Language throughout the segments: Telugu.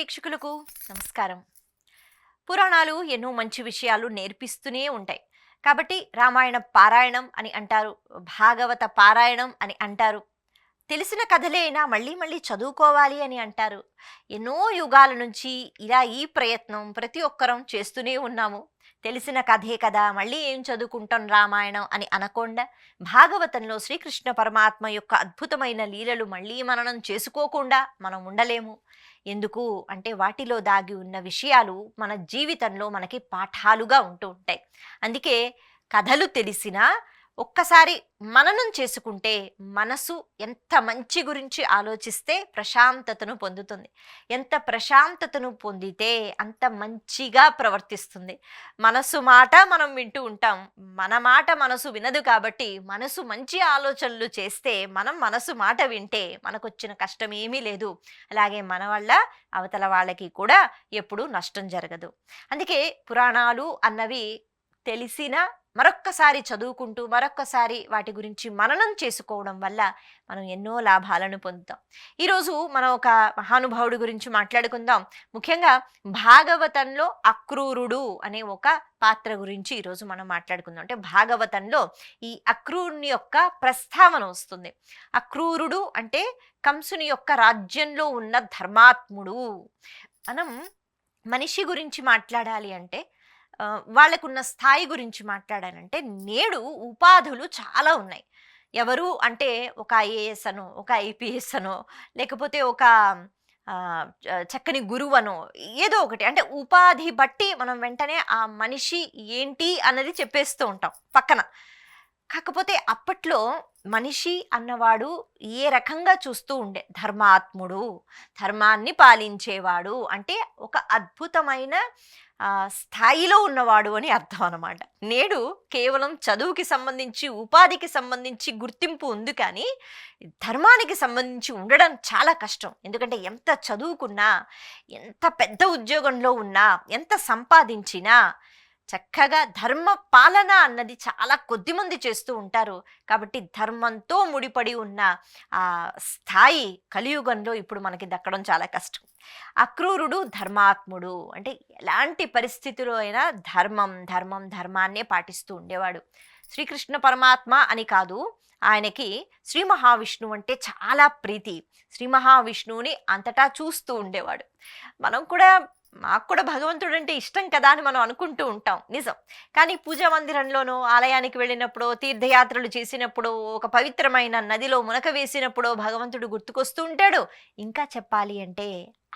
వీక్షకులకు నమస్కారం. పురాణాలు ఎన్నో మంచి విషయాలు నేర్పిస్తూనే ఉంటాయి. కాబట్టి రామాయణ పారాయణం అని అంటారు, భాగవత పారాయణం అని అంటారు. తెలిసిన కథలే అయినా మళ్ళీ మళ్ళీ చదువుకోవాలి అని అంటారు. ఎన్నో యుగాల నుంచి ఇలా ఈ ప్రయత్నం ప్రతి ఒక్కరం చేస్తూనే ఉన్నాము. తెలిసిన కథే కదా, మళ్ళీ ఏం చదువుకుంటాం రామాయణం అని అనకుండా, భాగవతంలో శ్రీకృష్ణ పరమాత్మ యొక్క అద్భుతమైన లీలలు మళ్ళీ మననం చేసుకోకుండా మనం ఉండలేము. ఎందుకు అంటే వాటిలో దాగి ఉన్న విషయాలు మన జీవితంలో మనకి పాఠాలుగా ఉంటూ ఉంటాయి. అందుకే కథలు తెలిసినా ఒక్కసారి మననం చేసుకుంటే మనసు ఎంత మంచి గురించి ఆలోచిస్తే ప్రశాంతతను పొందుతుంది. ఎంత ప్రశాంతతను పొందితే అంత మంచిగా ప్రవర్తిస్తుంది. మనసు మాట మనం వింటూ ఉంటాం, మన మాట మనసు వినదు. కాబట్టి మనసు మంచి ఆలోచనలు చేస్తే, మనం మనసు మాట వింటే మనకొచ్చిన కష్టం ఏమీ లేదు. అలాగే మన వల్ల అవతల వాళ్ళకి కూడా ఎప్పుడూ నష్టం జరగదు. అందుకే పురాణాలు అన్నవి తెలిసిన మరొక్కసారి చదువుకుంటూ మరొక్కసారి వాటి గురించి మననం చేసుకోవడం వల్ల మనం ఎన్నో లాభాలను పొందుతాం. ఈరోజు మనం ఒక మహానుభావుడి గురించి మాట్లాడుకుందాం. ముఖ్యంగా భాగవతంలో అక్రూరుడు అనే ఒక పాత్ర గురించి ఈరోజు మనం మాట్లాడుకుందాం. అంటే భాగవతంలో ఈ అక్రూరుని యొక్క ప్రస్తావన వస్తుంది. అక్రూరుడు అంటే కంసుని యొక్క రాజ్యంలో ఉన్న ధర్మాత్ముడు. మనం మనిషి గురించి మాట్లాడాలి అంటే, వాళ్ళకున్న స్థాయి గురించి మాట్లాడాలంటే, నేడు ఉపాధులు చాలా ఉన్నాయి. ఎవరు అంటే ఒక ఐఏఎస్ అనో, ఒక ఐపీఎస్ అనో, లేకపోతే ఒక చక్కని గురువనో, ఏదో ఒకటి. అంటే ఉపాధి బట్టి మనం వెంటనే ఆ మనిషి ఏంటి అన్నది చెప్పేస్తూ ఉంటాం పక్కన. కాకపోతే అప్పట్లో మనిషి అన్నవాడు ఏ రకంగా చూస్తూ ఉండే, ధర్మాత్ముడు, ధర్మాన్ని పాలించేవాడు అంటే ఒక అద్భుతమైన స్థాయిలో ఉన్నవాడు అని అర్థం అన్నమాట. నేడు కేవలం చదువుకి సంబంధించి, ఉపాధికి సంబంధించి గుర్తింపు ఉంది, కానీ ధర్మానికి సంబంధించి ఉండడం చాలా కష్టం. ఎందుకంటే ఎంత చదువుకున్నా, ఎంత పెద్ద ఉద్యోగంలో ఉన్నా, ఎంత సంపాదించినా చక్కగా ధర్మ పాలన అన్నది చాలా కొద్దిమంది చేస్తూ ఉంటారు. కాబట్టి ధర్మంతో ముడిపడి ఉన్న ఆ స్థాయి కలియుగంలో ఇప్పుడు మనకి దక్కడం చాలా కష్టం. అక్రూరుడు ధర్మాత్ముడు అంటే ఎలాంటి పరిస్థితిలో అయినా ధర్మాన్నే పాటిస్తూ ఉండేవాడు. శ్రీకృష్ణ పరమాత్మ అని కాదు, ఆయనకి శ్రీ మహావిష్ణువు అంటే చాలా ప్రీతి. శ్రీ మహావిష్ణువుని అంతటా చూస్తూ ఉండేవాడు. మాకు కూడా భగవంతుడు అంటే ఇష్టం కదా అని మనం అనుకుంటూ ఉంటాం, నిజం. కానీ పూజా మందిరంలోనో, ఆలయానికి వెళ్ళినప్పుడో, తీర్థయాత్రలు చేసినప్పుడో, ఒక పవిత్రమైన నదిలో మునక వేసినప్పుడో భగవంతుడు గుర్తుకొస్తూ ఉంటాడు. ఇంకా చెప్పాలి అంటే,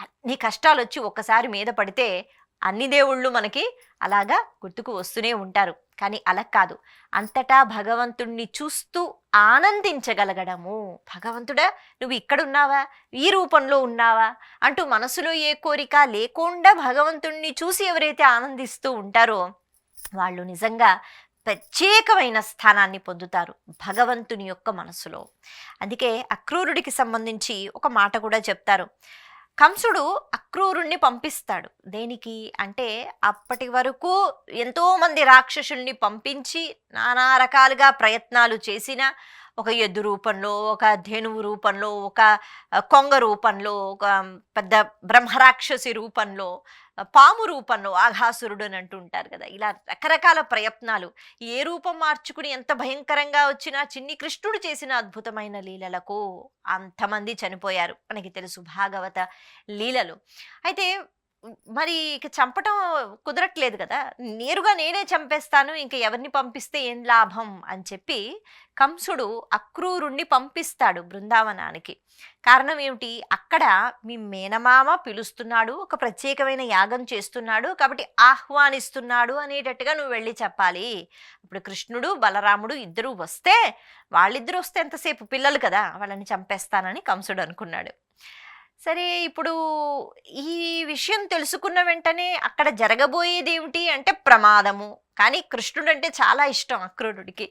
అన్ని కష్టాలు వచ్చి ఒక్కసారి మీద పడితే అన్ని దేవుళ్ళు మనకి అలాగా గుర్తుకు వస్తూనే ఉంటారు. కానీ అలా కాదు, అంతటా భగవంతుణ్ణి చూస్తూ ఆనందించగలగడము. భగవంతుడా నువ్వు ఇక్కడున్నావా, ఈ రూపంలో ఉన్నావా అంటూ మనసులో ఏ కోరిక లేకుండా భగవంతుణ్ణి చూసి ఎవరైతే ఆనందిస్తూ ఉంటారో వాళ్ళు నిజంగా ప్రత్యేకమైన స్థానాన్ని పొందుతారు భగవంతుని యొక్క మనసులో. అందుకే అక్రూరుడికి సంబంధించి ఒక మాట కూడా చెప్తారు. కంసుడు అక్రూరుణ్ణి పంపిస్తాడు. దేనికి అంటే, అప్పటి వరకు ఎంతోమంది రాక్షసుల్ని పంపించి నానా రకాలుగా ప్రయత్నాలు చేసిన, ఒక ఎద్దు రూపంలో, ఒక ధేనువు రూపంలో, ఒక కొంగ రూపంలో, ఒక పెద్ద బ్రహ్మరాక్షసి రూపంలో, పాము రూపంలో ఆఘాసురుడు అని అంటూ ఉంటారు కదా. ఇలా రకరకాల ప్రయత్నాలు, ఏ రూపం మార్చుకుని ఎంత భయంకరంగా వచ్చినా చిన్ని కృష్ణుడు చేసిన అద్భుతమైన లీలలకు అంతమంది చనిపోయారు. మనకి తెలుసు భాగవత లీలలు. అయితే మరి ఇక చంపటం కుదరట్లేదు కదా, నేరుగా నేనే చంపేస్తాను, ఇంక ఎవరిని పంపిస్తే ఏం లాభం అని చెప్పి కంసుడు అక్రూరుణ్ణి పంపిస్తాడు బృందావనానికి. కారణం ఏమిటి, అక్కడ మీ మేనమామ పిలుస్తున్నాడు, ఒక ప్రత్యేకమైన యాగం చేస్తున్నాడు, కాబట్టి ఆహ్వానిస్తున్నాడు అనేటట్టుగా నువ్వు వెళ్ళి చెప్పాలి. ఇప్పుడు కృష్ణుడు బలరాముడు ఇద్దరు వస్తే, వాళ్ళిద్దరూ వస్తే ఎంతసేపు, పిల్లలు కదా, వాళ్ళని చంపేస్తానని కంసుడు అనుకున్నాడు. సరే, ఇప్పుడు ఈ విషయం తెలుసుకున్న వెంటనే అక్కడ జరగబోయేది ఏమిటి అంటే ప్రమాదము. కానీ కృష్ణుడు అంటే చాలా ఇష్టం అక్రూరుడికి.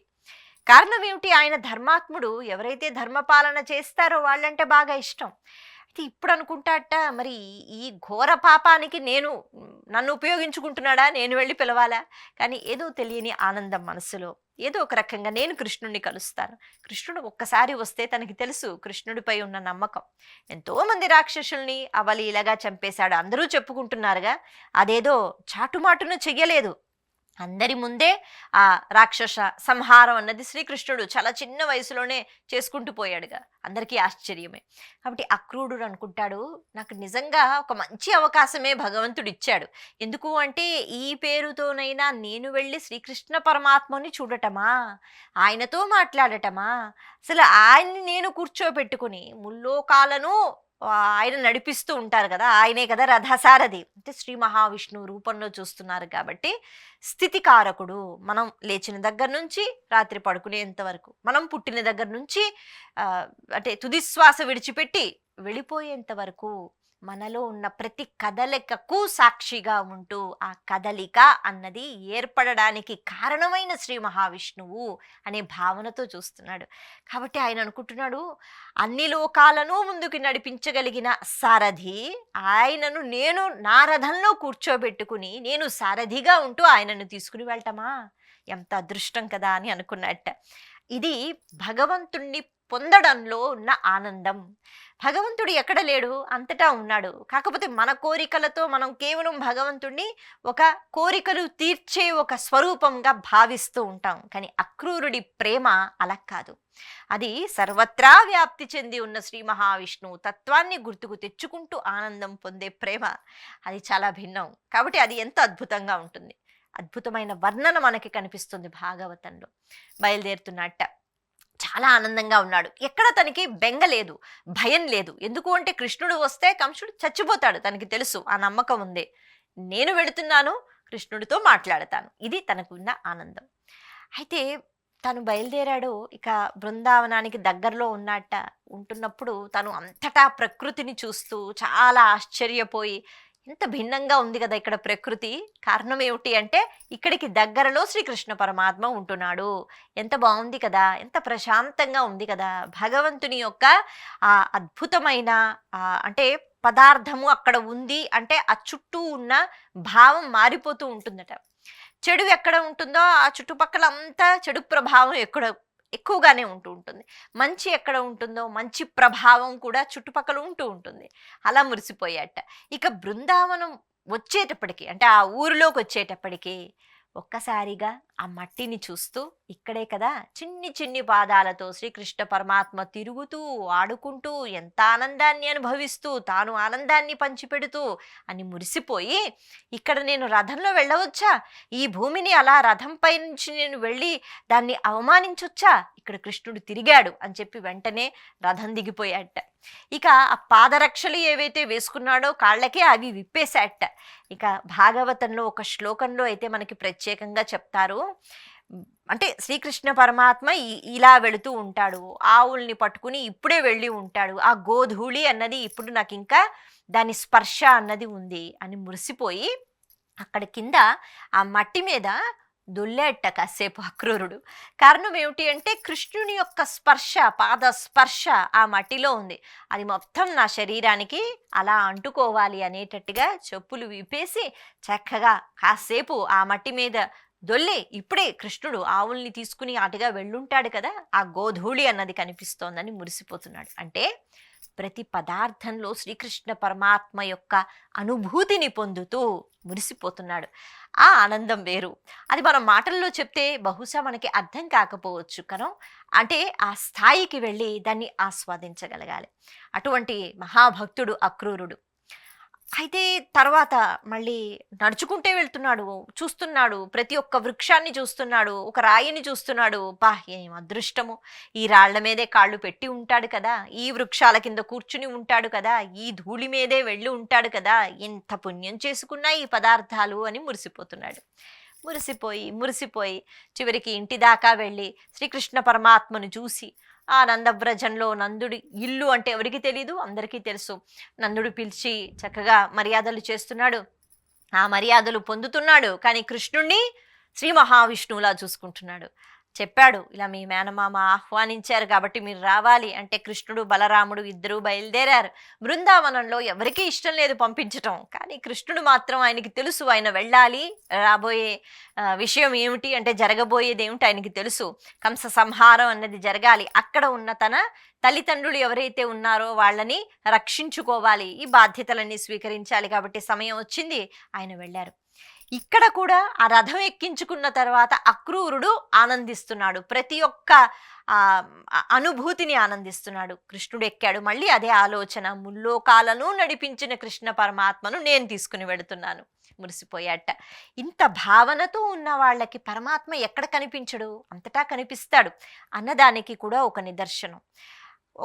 కారణం ఏమిటి, ఆయన ధర్మాత్ముడు, ఎవరైతే ధర్మపాలన చేస్తారో వాళ్ళంటే బాగా ఇష్టం. అయితే ఇప్పుడు అనుకుంటాట, మరి ఈ ఘోర పాపానికి నన్ను ఉపయోగించుకుంటున్నాడా, నేను వెళ్ళి పిలవాలా? కానీ ఏదో తెలియని ఆనందం మనసులో, ఏదో ఒక రకంగా నేను కృష్ణుడిని కలుస్తాను. కృష్ణుడు ఒక్కసారి వస్తే తనకి తెలుసు కృష్ణుడిపై ఉన్న నమ్మకం. ఎంతో మంది రాక్షసుల్ని అవలీలగా చంపేశాడు, అందరూ చెప్పుకుంటున్నారుగా. అదేదో చాటుమాటున చెయ్యలేదు, అందరి ముందే ఆ రాక్షస సంహారం అన్నది శ్రీకృష్ణుడు చాలా చిన్న వయసులోనే చేసుకుంటూ పోయాడుగా. అందరికీ ఆశ్చర్యమే. కాబట్టి అక్రూరుడు అనుకుంటాడు, నాకు నిజంగా ఒక మంచి అవకాశమే భగవంతుడు ఇచ్చాడు. ఎందుకు అంటే, ఈ పేరుతోనైనా నేను వెళ్ళి శ్రీకృష్ణ పరమాత్మని చూడటమా, ఆయనతో మాట్లాడటమా, అసలు ఆయన్ని నేను కూర్చోబెట్టుకుని ముల్లోకాలను ఆయన నడిపిస్తూ ఉంటారు కదా, ఆయనే కదా రథసారథి. అంటే శ్రీ మహావిష్ణువు రూపంలో చూస్తున్నారు కాబట్టి స్థితికారకుడు. మనం లేచిన దగ్గర నుంచి రాత్రి పడుకునేంత వరకు, మనం పుట్టిన దగ్గర నుంచి అంటే తుదిశ్వాస విడిచిపెట్టి వెళ్ళిపోయేంత వరకు మనలో ఉన్న ప్రతి కదలికకు సాక్షిగా ఉంటూ ఆ కదలిక అన్నది ఏర్పడడానికి కారణమైన శ్రీ మహావిష్ణువు అనే భావనతో చూస్తున్నాడు. కాబట్టి ఆయన అనుకుంటున్నాడు, అన్ని లోకాలను ముందుకు నడిపించగలిగిన సారథి ఆయనను నేను నా రథంలో కూర్చోబెట్టుకుని నేను సారథిగా ఉంటూ ఆయనను తీసుకుని వెళ్ళటమా, ఎంత అదృష్టం కదా అని అనుకున్నట్ట. ఇది భగవంతుణ్ణి పొందడంలో ఉన్న ఆనందం. భగవంతుడు ఎక్కడ లేడు, అంతటా ఉన్నాడు. కాకపోతే మన కోరికలతో మనం కేవలం భగవంతుణ్ణి ఒక కోరికలు తీర్చే ఒక స్వరూపంగా భావిస్తూ ఉంటాం. కానీ అక్రూరుడి ప్రేమ అలా కాదు. అది సర్వత్రా వ్యాప్తి చెంది ఉన్న శ్రీ మహావిష్ణువు తత్వాన్ని గుర్తుకు తెచ్చుకుంటూ ఆనందం పొందే ప్రేమ, అది చాలా భిన్నం. కాబట్టి అది ఎంత అద్భుతంగా ఉంటుంది. అద్భుతమైన వర్ణన మనకి కనిపిస్తుంది భాగవతంలో. బయలుదేరుతున్నట్ట చాలా ఆనందంగా ఉన్నాడు. ఎక్కడ తనకి బెంగ లేదు, భయం లేదు. ఎందుకు అంటే కృష్ణుడు వస్తే కంసుడు చచ్చిపోతాడు, తనకి తెలుసు, ఆ నమ్మకం ఉంది. నేను వెళుతున్నాను, కృష్ణుడితో మాట్లాడతాను, ఇది తనకున్న ఆనందం. అయితే తను బయలుదేరాడు. ఇక బృందావనానికి దగ్గరలో ఉంటున్నప్పుడు తను అంతటా ప్రకృతిని చూస్తూ చాలా ఆశ్చర్యపోయి, ఎంత భిన్నంగా ఉంది కదా ఇక్కడ ప్రకృతి. కారణం ఏమిటి అంటే, ఇక్కడికి దగ్గరలో శ్రీకృష్ణ పరమాత్మ ఉంటున్నాడు. ఎంత బాగుంది కదా, ఎంత ప్రశాంతంగా ఉంది కదా. భగవంతుని యొక్క ఆ అద్భుతమైన అంటే పదార్థము అక్కడ ఉంది అంటే ఆ చుట్టూ ఉన్న భావం మారిపోతూ ఉంటుందట. చెడు ఎక్కడ ఉంటుందో ఆ చుట్టుపక్కల అంతా చెడు ప్రభావం ఎక్కువగానే ఉంటుంది. మంచి ఎక్కడ ఉంటుందో మంచి ప్రభావం కూడా చుట్టుపక్కల ఉంటూ ఉంటుంది. అలా మురిసిపోయాట. ఇక బృందావనం వచ్చేటప్పటికి, అంటే ఆ ఊరిలోకి వచ్చేటప్పటికి ఒక్కసారిగా ఆ మట్టిని చూస్తూ, ఇక్కడే కదా చిన్ని చిన్ని పాదాలతో శ్రీకృష్ణ పరమాత్మ తిరుగుతూ ఆడుకుంటూ ఎంత ఆనందాన్ని అనుభవిస్తూ తాను ఆనందాన్ని పంచిపెడుతూ అని మురిసిపోయి, ఇక్కడ నేను రథంలో వెళ్ళవచ్చా, ఈ భూమిని అలా రథంపై నుంచి నేను వెళ్ళి దాన్ని అవమానించొచ్చా, ఇక్కడ కృష్ణుడు తిరిగాడు అని చెప్పి వెంటనే రథం దిగిపోయాట. ఇక ఆ పాదరక్షలు ఏవైతే వేసుకున్నాడో కాళ్ళకే అవి విప్పేశాట. ఇక భాగవతంలో ఒక శ్లోకంలో అయితే మనకి ప్రత్యేకంగా చెప్తారు, అంటే శ్రీకృష్ణ పరమాత్మ ఇలా వెళుతూ ఉంటాడు, ఆవుల్ని పట్టుకుని ఇప్పుడే వెళ్ళి ఉంటాడు, ఆ గోధూళి అన్నది ఇప్పుడు నాకు ఇంకా దాని స్పర్శ అన్నది ఉంది అని మురిసిపోయి అక్కడ కింద ఆ మట్టి మీద దొల్లేట కాసేపు అక్రూరుడు. కారణం ఏమిటి అంటే, కృష్ణుని యొక్క స్పర్శ, పాద స్పర్శ ఆ మట్టిలో ఉంది, అది మొత్తం నా శరీరానికి అలా అంటుకోవాలి అనేటట్టుగా చెప్పులు విప్పేసి చక్కగా కాసేపు ఆ మట్టి మీద దొల్లి ఇప్పుడే కృష్ణుడు ఆవుల్ని తీసుకుని అటుగా వెళ్ళుంటాడు కదా, ఆ గోధూళి అన్నది కనిపిస్తోందని మురిసిపోతున్నాడు. అంటే ప్రతి పదార్థంలో శ్రీకృష్ణ పరమాత్మ యొక్క అనుభూతిని పొందుతూ మురిసిపోతున్నాడు. ఆ ఆనందం వేరు. అది మనం మాటల్లో చెప్తే బహుశా మనకి అర్థం కాకపోవచ్చు కను, అంటే ఆ స్థాయికి వెళ్ళి దాన్ని ఆస్వాదించగలగాలి. అటువంటి మహాభక్తుడు అక్రూరుడు. అయితే తర్వాత మళ్ళీ నడుచుకుంటే వెళ్తున్నాడు, చూస్తున్నాడు, ప్రతి ఒక్క వృక్షాన్ని చూస్తున్నాడు, ఒక రాయిని చూస్తున్నాడు. ఏం అదృష్టము, ఈ రాళ్ల మీదే కాళ్ళు పెట్టి ఉంటాడు కదా, ఈ వృక్షాల కింద కూర్చుని ఉంటాడు కదా, ఈ ధూళి మీదే వెళ్ళి ఉంటాడు కదా, ఎంత పుణ్యం చేసుకున్నా ఈ పదార్థాలు అని మురిసిపోతున్నాడు. మురిసిపోయి చివరికి ఇంటి దాకా వెళ్ళి శ్రీకృష్ణ పరమాత్మను చూసి, ఆ నందవ్రజంలో నందుడి ఇల్లు అంటే ఎవరికి తెలీదు, అందరికీ తెలుసు. నందుడు పిలిచి చక్కగా మర్యాదలు చేస్తున్నాడు, ఆ మర్యాదలు పొందుతున్నాడు. కానీ కృష్ణుణ్ణి శ్రీ మహావిష్ణువులా చూసుకుంటున్నాడు. చెప్పాడు. ఇలా మీ మేనమామ ఆహ్వానించారు కాబట్టి మీరు రావాలి అంటే కృష్ణుడు, బలరాముడు ఇద్దరూ బయలుదేరారు. బృందావనంలో ఎవరికీ ఇష్టం లేదు పంపించటం. కానీ కృష్ణుడు మాత్రం ఆయనకి తెలుసు ఆయన వెళ్ళాలి. రాబోయే విషయం ఏమిటి అంటే జరగబోయేది ఏమిటి ఆయనకి తెలుసు. కంస సంహారం అన్నది జరగాలి. అక్కడ ఉన్న తన తల్లిదండ్రులు ఎవరైతే ఉన్నారో వాళ్ళని రక్షించుకోవాలి. ఈ బాధ్యతలన్నీ స్వీకరించాలి కాబట్టి సమయం వచ్చింది. ఆయన వెళ్ళారు. ఇక్కడ కూడా ఆ రథం ఎక్కించుకున్న తర్వాత అక్రూరుడు ఆనందిస్తున్నాడు. ప్రతి ఒక్క అనుభూతిని ఆనందిస్తున్నాడు. కృష్ణుడు ఎక్కాడు. మళ్ళీ అదే ఆలోచన, ముల్లోకాలను నడిపించిన కృష్ణ పరమాత్మను నేను తీసుకుని వెళుతున్నాను. మురిసిపోయాట. ఇంత భావనతో ఉన్న వాళ్ళకి పరమాత్మ ఎక్కడ కనిపించడు, అంతటా కనిపిస్తాడు అన్నదానికి కూడా ఒక నిదర్శనం.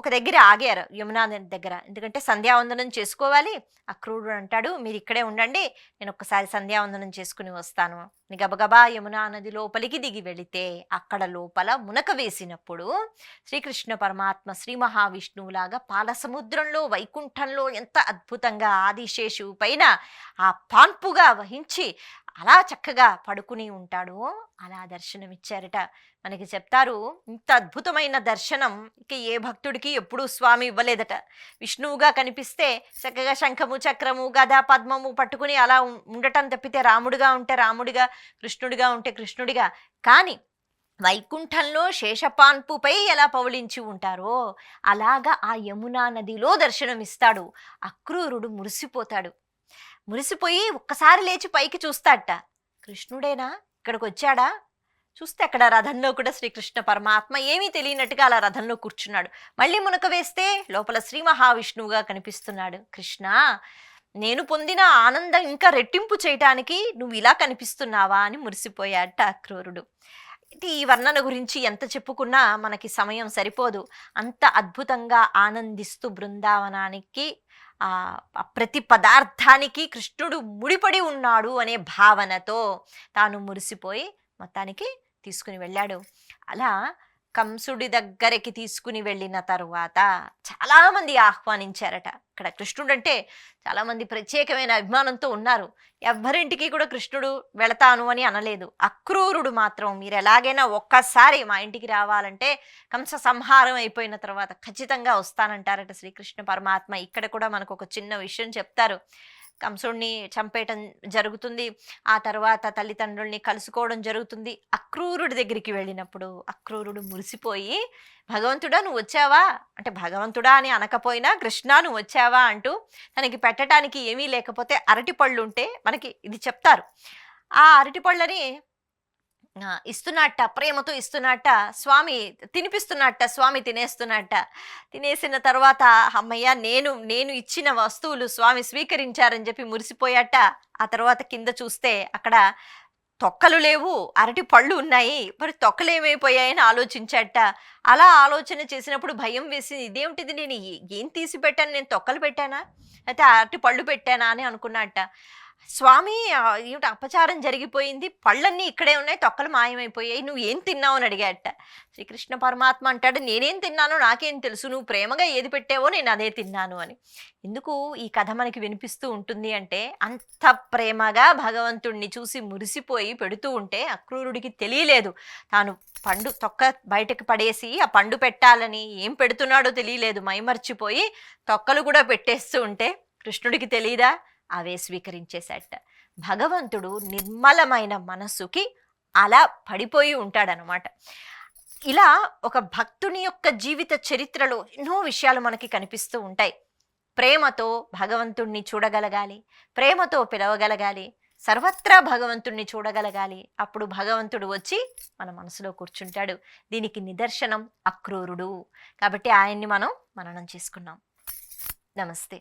ఒక దగ్గర ఆగారు, యమునా నది దగ్గర. ఎందుకంటే సంధ్యావందనం చేసుకోవాలి. అక్రూరుడు అంటాడు, మీరు ఇక్కడే ఉండండి, నేను ఒక్కసారి సంధ్యావందనం చేసుకుని వస్తాను. గబగబా యమునా నది లోపలికి దిగి వెళితే అక్కడ లోపల మునక వేసినప్పుడు శ్రీకృష్ణ పరమాత్మ శ్రీ మహావిష్ణువులాగా పాల సముద్రంలో వైకుంఠంలో ఎంత అద్భుతంగా ఆదిశేషువు పైన ఆ పాన్పుగా వహించి అలా చక్కగా పడుకుని ఉంటాడో అలా దర్శనమిచ్చారట. మనకి చెప్తారు, ఇంత అద్భుతమైన దర్శనం ఇక ఏ భక్తుడికి ఎప్పుడూ స్వామి ఇవ్వలేదట. విష్ణువుగా కనిపిస్తే చక్కగా శంఖము, చక్రము, గద, పద్మము పట్టుకుని అలా ఉండటం తప్పితే రాముడిగా ఉంటే రాముడిగా, కృష్ణుడిగా ఉంటే కృష్ణుడిగా. కానీ వైకుంఠంలో శేషపాన్పుపై ఎలా పవళించి ఉంటారో అలాగా ఆ యమునా నదిలో దర్శనమిస్తాడు. అక్రూరుడు మురిసిపోతాడు. మురిసిపోయి ఒక్కసారి లేచి పైకి చూస్తాడట. కృష్ణుడేనా, ఇక్కడికి వచ్చాడా? చూస్తే అక్కడ రథంలో కూడా శ్రీకృష్ణ పరమాత్మ ఏమీ తెలియనట్టుగా అలా రథంలో కూర్చున్నాడు. మళ్ళీ మునక వేస్తే లోపల శ్రీ మహావిష్ణువుగా కనిపిస్తున్నాడు. కృష్ణ, నేను పొందిన ఆనందం ఇంకా రెట్టింపు చేయటానికి నువ్వు ఇలా కనిపిస్తున్నావా అని మురిసిపోయాట అక్రూరుడు. ఈ వర్ణన గురించి ఎంత చెప్పుకున్నా మనకి సమయం సరిపోదు. అంత అద్భుతంగా ఆనందిస్తూ బృందావనానికి ప్రతి పదార్థానికి కృష్ణుడు ముడిపడి ఉన్నాడు అనే భావనతో తాను మురిసిపోయి మొత్తానికి తీసుకుని వెళ్ళాడు. అలా కంసుడి దగ్గరికి తీసుకుని వెళ్ళిన తరువాత చాలామంది ఆహ్వానించారట. ఇక్కడ కృష్ణుడు అంటే చాలామంది ప్రత్యేకమైన అభిమానంతో ఉన్నారు. ఎవ్వరింటికి కూడా కృష్ణుడు వెళతాను అని అనలేదు. అక్రూరుడు మాత్రం మీరు ఎలాగైనా ఒక్కసారి మా ఇంటికి రావాలంటే కంస సంహారం అయిపోయిన తర్వాత ఖచ్చితంగా వస్తానంటారట శ్రీకృష్ణ పరమాత్మ. ఇక్కడ కూడా మనకు ఒక చిన్న విషయం చెప్తారు. కంసుడిని చంపేయటం జరుగుతుంది. ఆ తర్వాత తల్లిదండ్రుల్ని కలుసుకోవడం జరుగుతుంది. అక్రూరుడి దగ్గరికి వెళ్ళినప్పుడు అక్రూరుడు మురిసిపోయి, భగవంతుడా నువ్వు వచ్చావా అంటే, భగవంతుడా అని అనకపోయినా కృష్ణ నువ్వు వచ్చావా అంటూ తనకి పెట్టడానికి ఏమీ లేకపోతే అరటిపళ్ళు ఉంటే మనకి ఇది చెప్తారు. ఆ అరటిపళ్ళని ఇస్తున్నట్ట, ప్రేమతో ఇస్తున్నట్ట, స్వామి తినిపిస్తున్నట్ట, స్వామి తినేస్తున్నట్ట. తినేసిన తర్వాత అమ్మయ్య నేను ఇచ్చిన వస్తువులు స్వామి స్వీకరించారని చెప్పి మురిసిపోయాట. ఆ తర్వాత కింద చూస్తే అక్కడ తొక్కలు లేవు, అరటి పళ్ళు ఉన్నాయి. మరి తొక్కలు ఏమైపోయాయని ఆలోచించాట. అలా ఆలోచన చేసినప్పుడు భయం వేసింది, ఇదేమిటిది, నేను ఏం తీసి పెట్టాను, నేను తొక్కలు పెట్టానా అయితే అరటి పళ్ళు పెట్టానా అని అనుకున్నట్ట. స్వామి ఏమిటి అపచారం జరిగిపోయింది, పళ్ళన్నీ ఇక్కడే ఉన్నాయి, తొక్కలు మాయమైపోయాయి, నువ్వు ఏం తిన్నావు అని అడిగాట. శ్రీకృష్ణ పరమాత్మ అంటాడు, నేనేం తిన్నానో నాకేం తెలుసు, నువ్వు ప్రేమగా ఏది పెట్టావో నేను అదే తిన్నాను అని. ఎందుకు ఈ కథ మనకి వినిపిస్తూ ఉంటుంది అంటే, అంత ప్రేమగా భగవంతుణ్ణి చూసి మురిసిపోయి పెడుతూ ఉంటే అక్రూరుడికి తెలియలేదు. తాను పండు తొక్క బయటకు పడేసి ఆ పండు పెట్టాలని ఏం పెడుతున్నాడో తెలియలేదు. మైమర్చిపోయి తొక్కలు కూడా పెట్టేస్తూ ఉంటే కృష్ణుడికి తెలియదా, అవే స్వీకరించేశాట. భగవంతుడు నిర్మలమైన మనస్సుకి అలా పడిపోయి ఉంటాడనమాట. ఇలా ఒక భక్తుని యొక్క జీవిత చరిత్రలో ఎన్నో విషయాలు మనకి కనిపిస్తూ ఉంటాయి. ప్రేమతో భగవంతుణ్ణి చూడగలగాలి, ప్రేమతో పిలవగలగాలి, సర్వత్రా భగవంతుణ్ణి చూడగలగాలి. అప్పుడు భగవంతుడు వచ్చి మన మనసులో కూర్చుంటాడు. దీనికి నిదర్శనం అక్రూరుడు. కాబట్టి ఆయన్ని మనం మననం చేసుకున్నాం. నమస్తే.